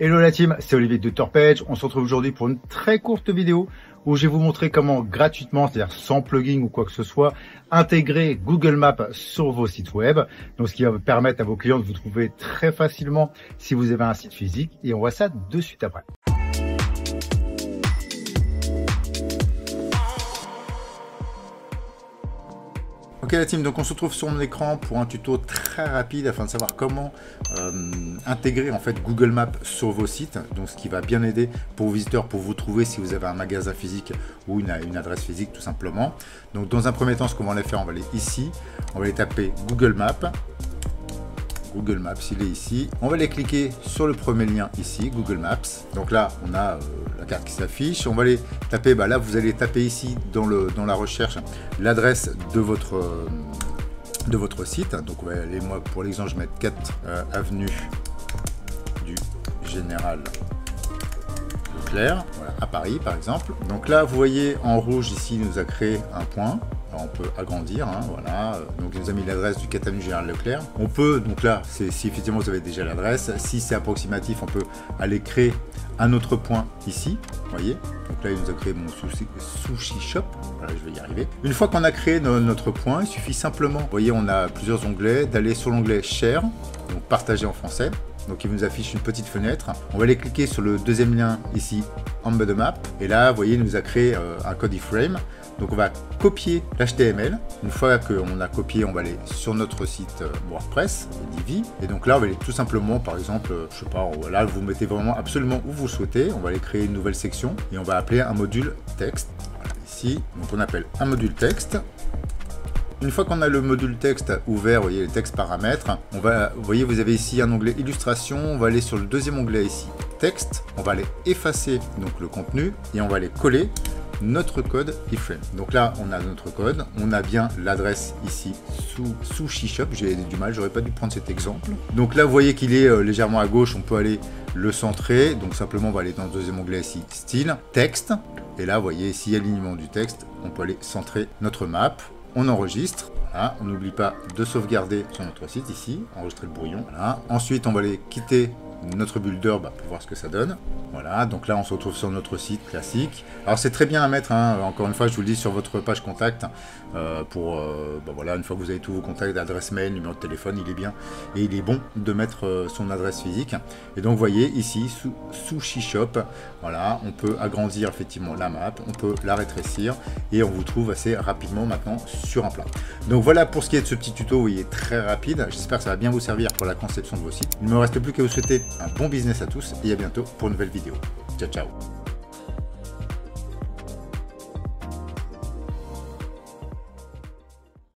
Hello la team, c'est Olivier de Torpage. On se retrouve aujourd'hui pour une très courte vidéo où je vais vous montrer comment gratuitement, c'est-à-dire sans plugin ou quoi que ce soit, intégrer Google Maps sur vos sites web. Donc ce qui va vous permettre à vos clients de vous trouver très facilement si vous avez un site physique. Et on voit ça de suite après. Ok la team, donc on se retrouve sur mon écran pour un tuto très rapide afin de savoir comment intégrer en fait Google Maps sur vos sites. Donc ce qui va bien aider pour vos visiteurs pour vous trouver si vous avez un magasin physique ou une adresse physique tout simplement. Donc dans un premier temps, ce qu'on va aller faire, on va aller ici, on va aller taper Google Maps. Google Maps, il est ici. On va aller cliquer sur le premier lien ici, Google Maps. Donc là, on a la carte qui s'affiche. On va aller taper, là, vous allez taper ici dans la recherche l'adresse de votre site. Donc on va aller, moi, pour l'exemple, je vais mettre 4 avenue du Général Leclerc, voilà, à Paris par exemple. Donc là, vous voyez en rouge ici, il nous a créé un point. Alors, on peut agrandir, hein, voilà. Donc il nous a mis l'adresse du 4 avenue Général Leclerc. On peut, donc là, si effectivement vous avez déjà l'adresse, si c'est approximatif, on peut aller créer un autre point ici, vous voyez. Donc là, il nous a créé mon sushi shop. Voilà, je vais y arriver. Une fois qu'on a créé notre point, il suffit simplement, vous voyez, on a plusieurs onglets, d'aller sur l'onglet Share, donc partager en français. Donc il nous affiche une petite fenêtre. On va aller cliquer sur le deuxième lien ici, Embed the Map. Et là, vous voyez, il nous a créé un code iframe. Donc on va copier l'HTML. Une fois qu'on a copié, on va aller sur notre site WordPress, Divi. Et donc là, on va aller tout simplement, par exemple, je sais pas, là vous mettez vraiment absolument où vous souhaitez. On va aller créer une nouvelle section et on va appeler un module texte. Voilà, ici, donc on appelle un module texte. Une fois qu'on a le module texte ouvert, vous voyez les textes paramètres, on va, vous voyez, vous avez ici un onglet illustration, on va aller sur le deuxième onglet ici, texte, on va aller effacer donc le contenu et on va aller coller notre code iframe. Donc là, on a notre code, on a bien l'adresse ici sous Sushi Shop, j'ai du mal, j'aurais pas dû prendre cet exemple. Donc là, vous voyez qu'il est légèrement à gauche, on peut aller le centrer, donc simplement on va aller dans le deuxième onglet ici, style, texte, et là, vous voyez ici, alignement du texte, on peut aller centrer notre map. On enregistre, voilà. On n'oublie pas de sauvegarder sur notre site ici, enregistrer le brouillon. Voilà. Ensuite, on va aller quitter notre builder pour voir ce que ça donne. Voilà, donc là on se retrouve sur notre site classique. Alors c'est très bien à mettre, hein, encore une fois je vous le dis, sur votre page contact, voilà, une fois que vous avez tous vos contacts, d'adresse mail, numéro de téléphone, il est bien et il est bon de mettre son adresse physique. Et donc vous voyez ici sous Sushi Shop, voilà, on peut agrandir effectivement la map, on peut la rétrécir et on vous trouve assez rapidement maintenant sur un plat. Donc voilà pour ce qui est de ce petit tuto, vous voyez, très rapide. J'espère que ça va bien vous servir pour la conception de vos sites. Il ne me reste plus qu'à vous souhaiter un bon business à tous et à bientôt pour une nouvelle vidéo. Ciao ciao.